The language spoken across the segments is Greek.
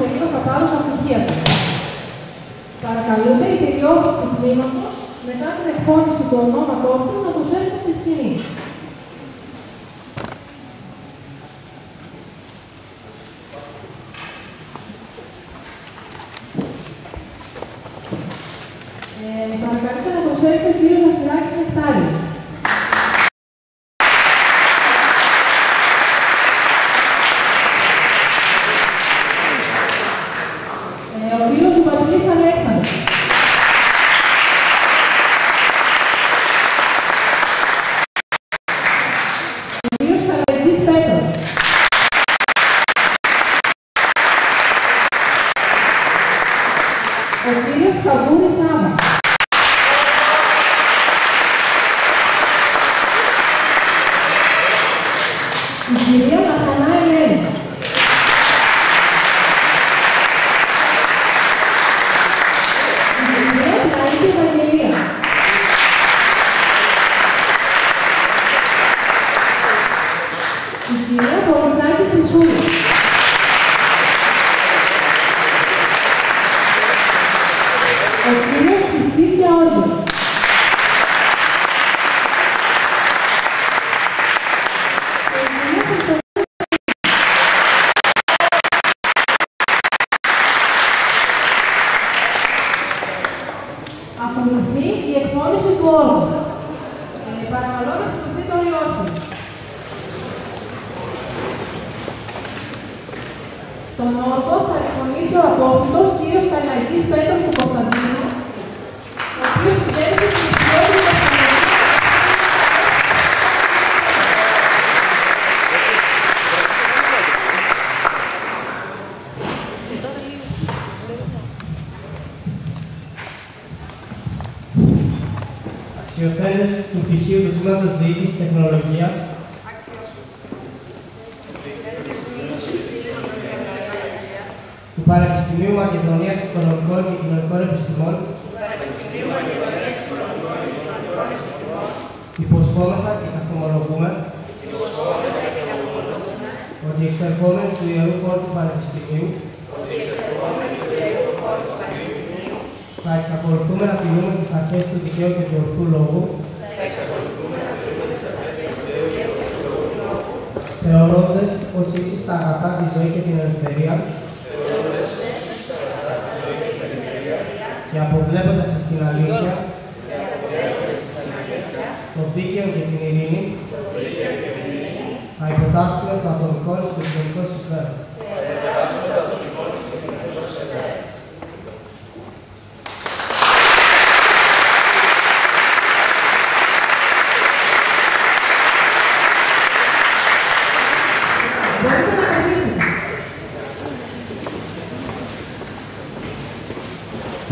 σελίδα θα πάρουν τα πτυχία του. Παρακαλούμε οι τελειώσεις του τμήματος μετά την εκφώνηση του ονόματός του να τους έρθουν στη σκηνή. Παρακαλείτε να προσέχετε ο κύριος Ζαφυράκης Νεκτάρη. Ο κύριος Ζουμπατλής Αλέξανδρος. Ο κύριος Καλαϊτζής Πέτρος. Ο κύριος Καβούρης Άβας. Η κυρία Ναθανά Ελένη. Η κυρία Πλαΐση Ευαγγελία. Η κυρία Πολυζάκη Χρυσούλη. Ο κύριος Τσιτσής Γεώργιος. Ακολουθεί η εκφώνηση του όρου. Παρακαλώ να σηκωθεί το όριό. Τον όρκο θα εκφωνήσει ο απόφυτος κύριος Καλαϊτζής Πέτρος του Κωνσταντίνου, ο οποίος συντέλεσε την ιδιότητα του Αξιοθέτες του πτυχίου του Τμήματος Διοίκησης Τεχνολογίας, του Πανεπιστημίου Μακεδονίας Οικονομικών και Κοινωνικών Επιστημών, υποσχόμεθα και καθομολογούμε ότι εξερχόμενοι του Ιερού Χώρου του Πανεπιστημίου θα εξακολουθούμε να τηρούμε τις αρχές του δικαίου και του ορθού λόγου, θεωρώντας πως ύψιστα αγαθά τη ζωή και την ελευθερία και αποβλέποντας στην αλήθεια, το δίκαιο και την ειρήνη, θα υποτάσσουμε το ατομικό και το κοινωνικό συμφέρον.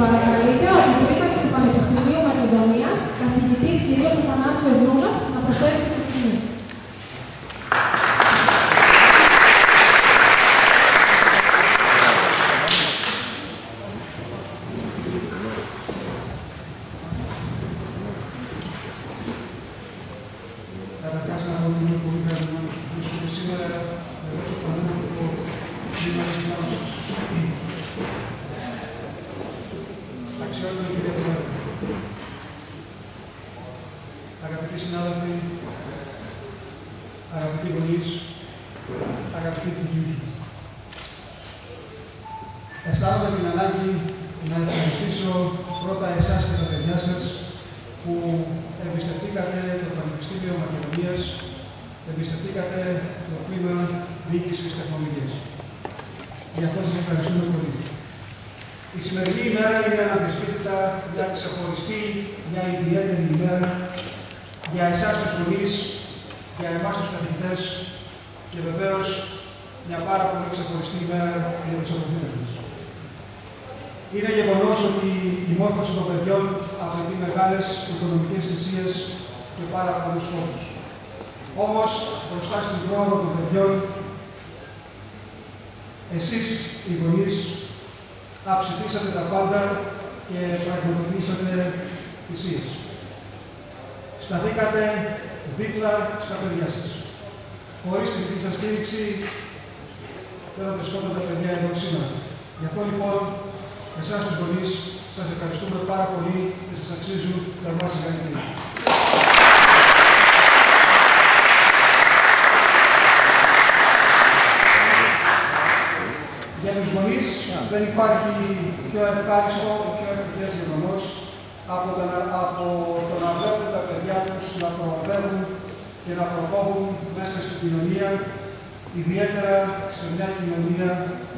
Παρακαλείται ο Αντιπρόεδρος του Πανεπιστημίου Μακεδονίας, καθηγητής κ. Αθανάσιος Νούλας, να προσθέσει τη σκηνή. Καταρχάς, να πω ότι είμαι πολύ χαρούμενος που βρίσκομαι σήμερα εδώ στο πανέμορφο κλίμα της Νόσης. Αξιότιμη κυρία Πρόεδρε, αγαπητοί συνάδελφοι, αγαπητοί γονείς, αγαπητοί πτυχιούχοι, αισθάνομαι την ανάγκη να ευχαριστήσω πρώτα εσάς και τα παιδιά σας που εμπιστευτήκατε το Πανεπιστήμιο Μακεδονίας, εμπιστευτήκατε το τμήμα Διοίκησης Τεχνολογίας. Γι' αυτό σας ευχαριστούμε πολύ. Η σημερινή ημέρα είναι αναμφισβήτητα μια ξεχωριστή, μια ιδιαίτερη ημέρα για εσάς τους γονείς, για εμάς τους καθηγητές και βεβαίως μια πάρα πολύ ξεχωριστή ημέρα για τους αποφύτες. Είναι γεγονός ότι η μόρφωση των παιδιών απαιτεί μεγάλες οικονομικές θυσίες και πάρα πολλούς φόρους. Όμως, μπροστά στην πρόοδο των παιδιών, εσείς οι γονείς αψηφίσατε τα πάντα και πραγματοποιήσατε θυσίες. Σταθήκατε δίπλα στα παιδιά σας. Χωρίς τη δική σας στήριξη, δεν θα βρισκόταν τα παιδιά εδώ σήμερα. Αυτό λοιπόν, εσάς τους γονείς, σας ευχαριστούμε πάρα πολύ και σας αξίζουν θερμά συγχαρητήρια. Για τους γονείς δεν υπάρχει πιο ευχάριστο, πιο ευτυχές γεγονός από το να βλέπουν τα παιδιά τους να προοδεύουν και να προχωρούν μέσα στην κοινωνία, ιδιαίτερα σε μια κοινωνία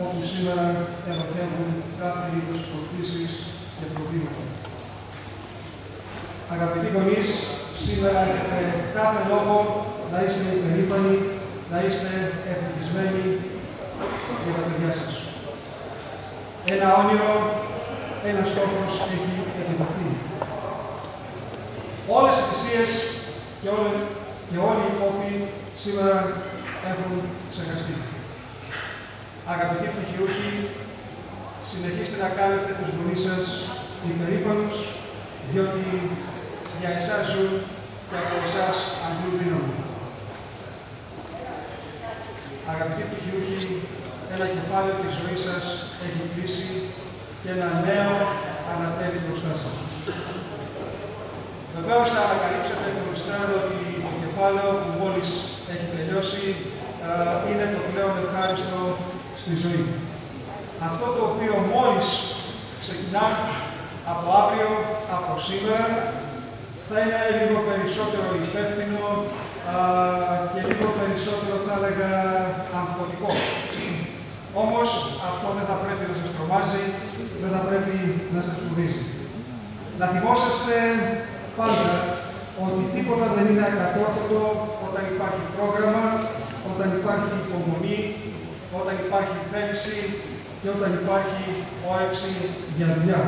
όπου σήμερα ελοχεύουν κάθε είδος προκλήσεις και προβλήματα. Αγαπητοί γονείς, σήμερα έχετε κάθε λόγο να είστε υπερήφανοι, να είστε ευτυχισμένοι για τα παιδιά σας. Ένα όνειρο, ένας στόχος έχει επιτευχθεί. Όλες οι θυσίες και όλοι οι φόβοι σήμερα έχουν ξεχαστεί. Αγαπητοί πτυχιούχοι, συνεχίστε να κάνετε τους γονείς σας υπερήφανους, διότι για εσάς ζουν και από εσάς αντλούν δύναμη. Αγαπητοί πτυχιούχοι, ένα κεφάλαιο της ζωής σας έχει κλείσει και ένα νέο ανατέλει μπροστά σας. Βεβαίως θα ανακαλύψετε το μυστήριο ότι το κεφάλαιο που μόλις έχει τελειώσει είναι το πλέον ευχάριστο στη ζωή. Αυτό το οποίο μόλις ξεκινά από αύριο, από σήμερα, θα είναι λίγο περισσότερο υπεύθυνο και λίγο περισσότερο, θα έλεγα, αμφωτικό. Όμως αυτό δεν θα πρέπει να σας τρομάζει, δεν θα πρέπει να σας φοβίζει. Να θυμόσαστε πάντα ότι τίποτα δεν είναι ακατόρθωτο όταν υπάρχει πρόγραμμα, όταν υπάρχει υπομονή, όταν υπάρχει θέληση και όταν υπάρχει όρεξη για δουλειά.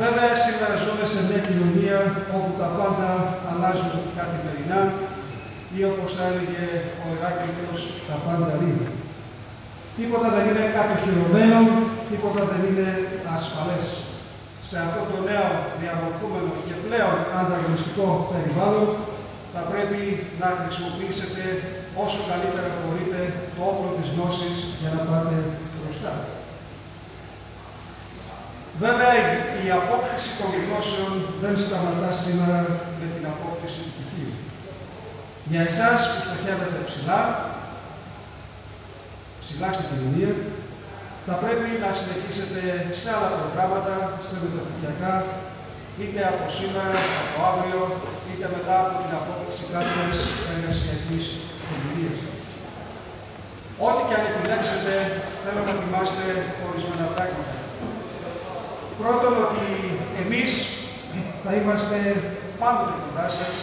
Βέβαια, σήμερα ζούμε σε μια κοινωνία όπου τα πάντα αλλάζουν καθημερινά ή όπως θα έλεγε ο Ηράκλειος, τα πάντα ρίγουν. Τίποτα δεν είναι κατοχυρωμένο, τίποτα δεν είναι ασφαλές. Σε αυτό το νέο διαμορφούμενο και πλέον ανταγωνιστικό περιβάλλον θα πρέπει να χρησιμοποιήσετε όσο καλύτερα μπορείτε το όπλο της γνώσης για να πάτε μπροστά. Βέβαια, η απόκτηση των γνώσεων δεν σταματά σήμερα με την απόκτηση του πτυχίου. Για εσάς που στοχεύετε ψηλά στην κοινωνία, θα πρέπει να συνεχίσετε σε άλλα προγράμματα, σε μεταπτυχιακά, είτε από σήμερα, από αύριο, είτε μετά από την απόκτηση κάποιας εργασιακής εμπειρίας. Ό,τι και αν επιλέξετε, θέλω να θυμάστε ορισμένα πράγματα. Πρώτον, ότι εμείς θα είμαστε πάντοτε κοντά σας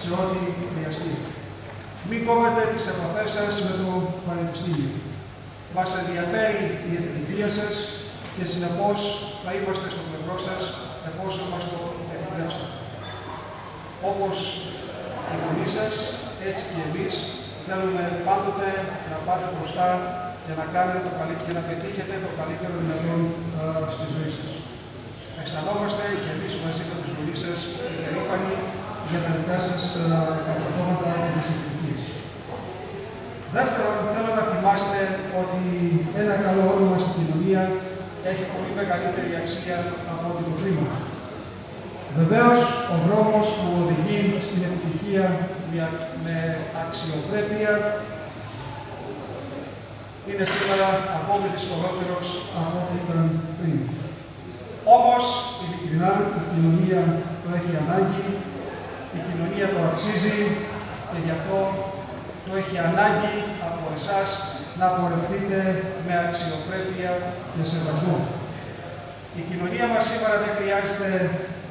σε ό,τι χρειαστεί. Μην κόβετε τις επαφές σας με το Πανεπιστήμιο. Μας ενδιαφέρει η επιτυχία σας και συνεπώς θα είμαστε στο πλευρό σας εφόσον μας το επιτρέψετε. Όπως οι γονείς σας, έτσι και εμείς θέλουμε πάντοτε να πάτε μπροστά για να κάνετε το καλύτερο και να πετύχετε το καλύτερο δυνατόν στη ζωή σας. Αισθανόμαστε και εμείς μαζί με τους γονείς σας υπερήφανοι για τα δικά σας κατορθώματα και τις επιτυχίες. Δεύτερον, θέλω να θυμάστε ότι ένα καλό όνομα στην κοινωνία έχει πολύ μεγαλύτερη αξία από ό,τι το χρήμα. Βεβαίως, ο δρόμος που οδηγεί στην επιτυχία με αξιοπρέπεια είναι σήμερα ακόμη δυσκολότερος από ό,τι ήταν πριν. Όμως, ειλικρινά, η κοινωνία το έχει ανάγκη, η κοινωνία το αξίζει και γι' αυτό το έχει ανάγκη από εσάς να πορευτείτε με αξιοπρέπεια και σεβασμό. Η κοινωνία μας σήμερα δεν χρειάζεται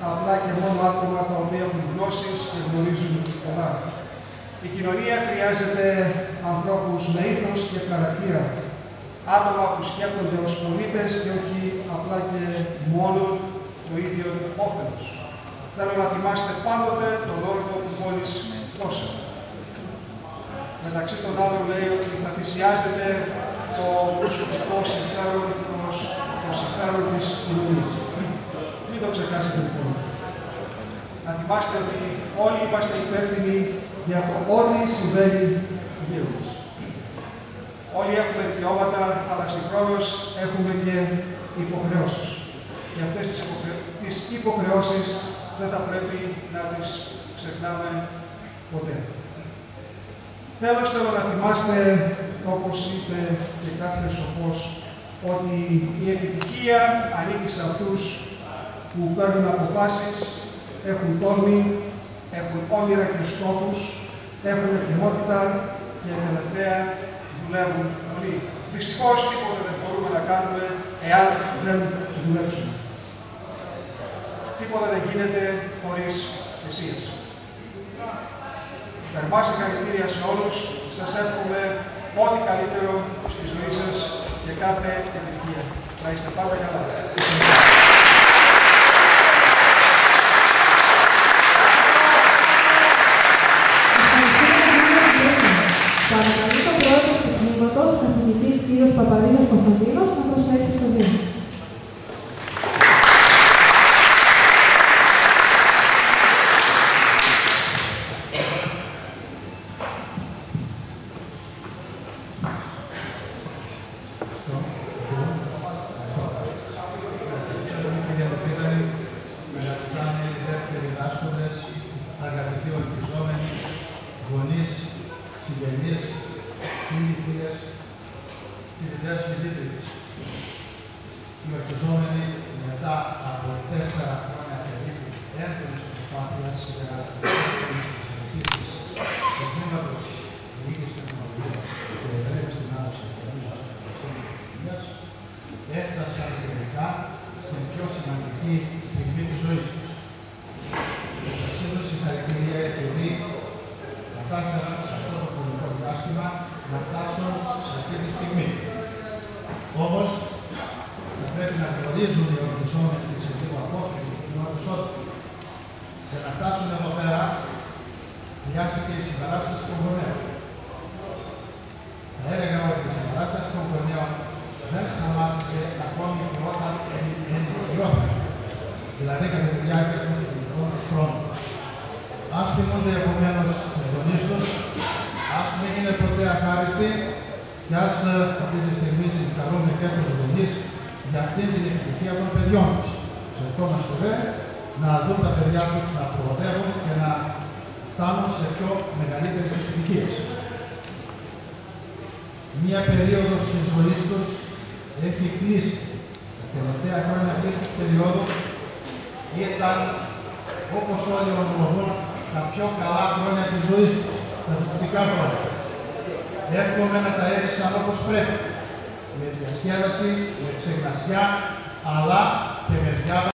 απλά και μόνο άτομα τα οποία έχουν γνώσεις και γνωρίζουν πολλά. Η κοινωνία χρειάζεται ανθρώπους με ήθος και χαρακτήρα. Άτομα που σκέπτονται ως πολίτες και όχι απλά και μόνο το ίδιο όφελος. Θέλω να θυμάστε πάντοτε τον όρκο που μόλις δώσατε. Μεταξύ των άλλων λέει ότι θα θυσιάζετε το προσωπικό συμφέρον προς το συμφέρον της κοινωνίας. Μην το ξεχάσετε λοιπόν. Να θυμάστε ότι όλοι είμαστε υπεύθυνοι για το ό,τι συμβαίνει γύρω μας. Όλοι έχουμε δικαιώματα, αλλά συγχρόνως συγχρόνως έχουμε και υποχρεώσεις. Και αυτές τις υποχρεώσεις δεν θα πρέπει να τις ξεχνάμε ποτέ. Τέλος, θέλω να θυμάστε, όπως είπε και κάποιος σοφός, ότι η επιτυχία ανήκει σε αυτούς που παίρνουν αποφάσεις, έχουν τόλμη, έχουν όνειρα και στόχους, έχουν ετοιμότητα και τελευταία δουλεύουν πολύ. Δυστυχώς τίποτα δεν μπορούμε να κάνουμε εάν δεν δουλέψουμε. Τίποτα δεν γίνεται χωρίς θυσίες. Θερμά συγχαρητήρια σε όλους. Σας εύχομαι ό,τι καλύτερο στη ζωή σας και κάθε επιτυχία. Να είστε πάντα καλά. Παρακαλώ τον πρόεδρο του τμήματος, καθηγητής κ. Παπαδίνος Κωνσταντίνος, να προσφέρει στο βήμα. Αγαπητοί ορκιζόμενοι, γονείς, συγγενείς, φίλοι, φίλες, φοιτητές και φοιτήτριες. Οι ορκιζόμενοι μετά από 4 χρόνια περίπου έντονης προσπάθειας για να συνεχίσεις το τμήματος Διοίκησης Τεχνολογίας και Εκπαίδευσης στην Άδοση της έφτασαν τελικά στην πιο σημαντική στιγμή της ζωής τους. Συγχαρητήρια, επειδή κατάφεραν σε αυτό το χρονικό διάστημα να φτάσουν σε αυτή τη στιγμή. Όμως, θα πρέπει να γνωρίζουν οι ορκιζόμενοι και σε λίγο απόφαση του κοινότητας ότι για να φτάσουν εδώ πέρα χρειάστηκε η συμπαράσταση των γονέων. Θα έλεγα ότι η συμπαράσταση των γονέων δεν σταμάτησε ακόμη και όταν ενηλικιώθηκαν, δηλαδή κατά τη διάρκεια των φοιτητικών τους χρόνων. Ας θυμούνται επομένως τους γονείς τους, ας μην είναι ποτέ αχάριστοι και ας αυτή τη στιγμή συγχαρούμε και τους γονείς για αυτήν την επιτυχία των παιδιών τους. Ευχόμαστε δε να δουν τα παιδιά τους να προοδεύουν και να φτάνουν σε πιο μεγαλύτερες επιτυχίες. Μία περίοδος της ζωής τους έχει κλείσει. Τα τελευταία χρόνια αυτής της περίοδου ήταν, όπως όλοι ομολογούν, τα πιο καλά χρόνια της ζωής τους, τα σπουδικά χρόνια. Εύχομαι να τα έζησαν όπως πρέπει, με διασκέδαση, με ξεγνασιά, αλλά και με διάβαση.